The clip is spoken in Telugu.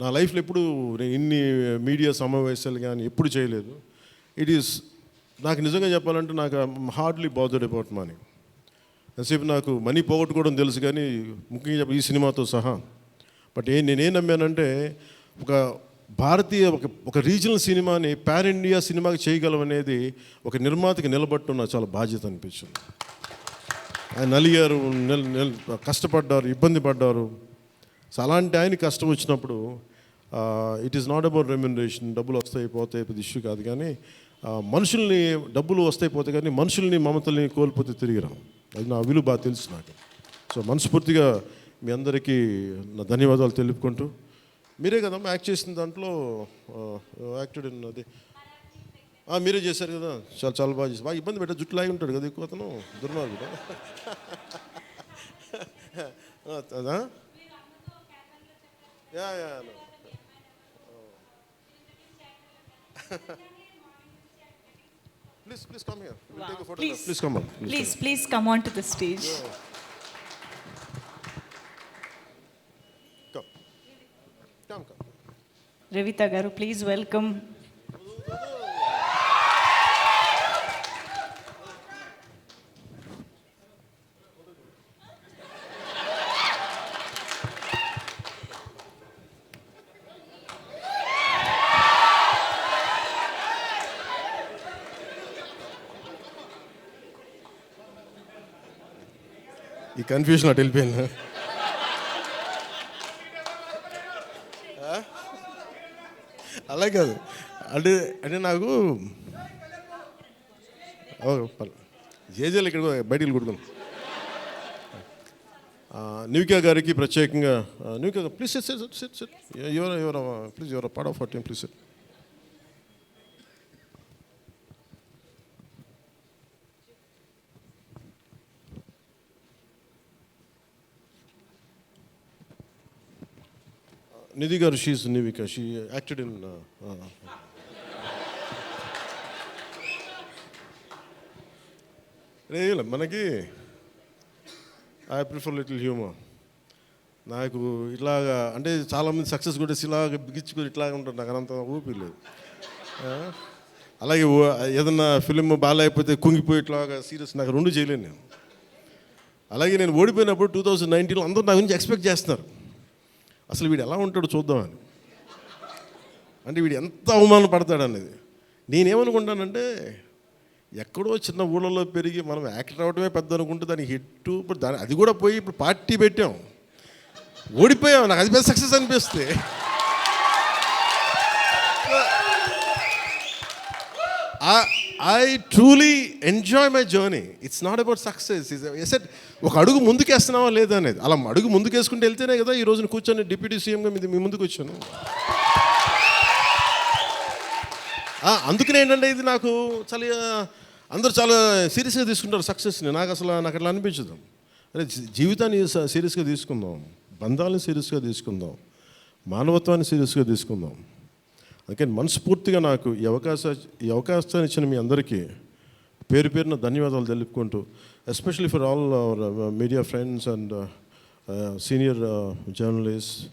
నా లైఫ్లో ఎప్పుడు నేను ఇన్ని మీడియా సమావేశాలు కానీ ఎప్పుడు చేయలేదు. ఇట్ ఈస్ నాకు నిజంగా చెప్పాలంటే నాకు హార్డ్లీ బాదర్డ్ అబౌట్ మనీ. ఎంతసేపు నాకు మనీ పోగొట్టుకోవడం తెలుసు కానీ ముఖ్యంగా చెప్పి ఈ సినిమాతో సహా. బట్ నేనేం నమ్మానంటే ఒక భారతీయ ఒక రీజనల్ సినిమాని పాన్ ఇండియా సినిమాకి చేయగలం అనేది ఒక నిర్మాతకి నిలబట్టడం నాకు చాలా బాధ్యత అనిపించింది. ఆయన నలిగారు, కష్టపడ్డారు, ఇబ్బంది పడ్డారు. సో అలాంటి ఆయన కష్టం వచ్చినప్పుడు it is not about remuneration. డబ్బులు వస్తాయి పోతాయి పెద్ద ఇష్యూ కాదు, కానీ మనుషుల్ని డబ్బులు వస్తాయి పోతాయి కానీ మనుషుల్ని మమతల్ని కోల్పోతే తిరిగి రాం. అది నా విలువ బాగా తెలుసు నాకు. సో మనస్ఫూర్తిగా మీ అందరికీ నా ధన్యవాదాలు తెలుపుకుంటూ, మీరే కదమ్మా యాక్ట్ చేసిన దాంట్లో యాక్టెడ్ అది మీరే చేశారు కదా, చాలా చాలా బాగా చేసి బాగా ఇబ్బంది పెట్టా. జుట్టు లాగి ఉంటాడు కదా ఎక్కువ అతను, దుర్మార్గుడు. అదా yeah yeah Please come here. We'll take a photograph. Please come on. Please come on to the stage. Come. Revita garu, please welcome. ఈ కన్ఫ్యూజన్ అటు వెళ్ళిపోయింది. అలా కాదు అంటే అంటే నాకు జేజేలు ఇక్కడ బయటికి కొడుకున్నాం. నివికా గారికి ప్రత్యేకంగా, Nivika please sit please your part of our team, please sit. Nidhi గారు, she Nivika, she acted in రేయలే మనకి ఐ ప్రిఫర్ లిటిల్ హ్యూమర్. నాకు ఇట్లాగా అంటే చాలామంది సక్సెస్ కూడా ఇలాగ బిగించుకొని ఇట్లాగా ఉంటారు, నాకు అంత ఊపిరి లేదు. అలాగే ఏదన్నా ఫిలిం బాగాలేకపోతే కుంగిపోయి ఇట్లాగా సీరియస్, నాకు రెండు చేయలేను నేను. అలాగే నేను ఓడిపోయినప్పుడు 2019లో అందరూ నా గురించి ఎక్స్పెక్ట్ చేస్తున్నారు, అసలు వీడు ఎలా ఉంటాడో చూద్దామని, అంటే వీడు ఎంత అవమానం పడతాడు అనేది. నేనేమనుకుంటానంటే ఎక్కడో చిన్న ఊళ్ళలో పెరిగి మనం యాక్టర్ అవ్వడమే పెద్ద అనుకుంటే దానికి హిట్, ఇప్పుడు దాని అది కూడా పోయి ఇప్పుడు పార్టీ పెట్టాం, ఓడిపోయాం, నాకు అది పెద్ద సక్సెస్ అనిపిస్తే. I truly enjoy my journey. It's not about success. Asset ఒక అడుగు ముందుకేస్తున్నావా లేదా అనేది. అలా అడుగు ముందుకేసుకుంటూ వెళ్తేనే కదా ఈ రోజున కూర్చొని డిప్యూటీ సీఎంగా మీ ముందుకు వచ్చాను. అందుకనే ఏంటంటే ఇది నాకు చాలా అందరూ చాలా సీరియస్గా తీసుకుంటారు సక్సెస్ని. నాకు అట్లా అనిపించదు. అదే జీవితాన్ని సీరియస్గా తీసుకుందాం, బంధాలను సీరియస్గా తీసుకుందాం, మానవత్వాన్ని సీరియస్గా తీసుకుందాం. అందుకని మనస్ఫూర్తిగా నాకు ఈ అవకాశాన్ని ఇచ్చిన మీ అందరికీ పేరు పేరున ధన్యవాదాలు తెలుపుకుంటూ, especially for all our media friends and senior journalist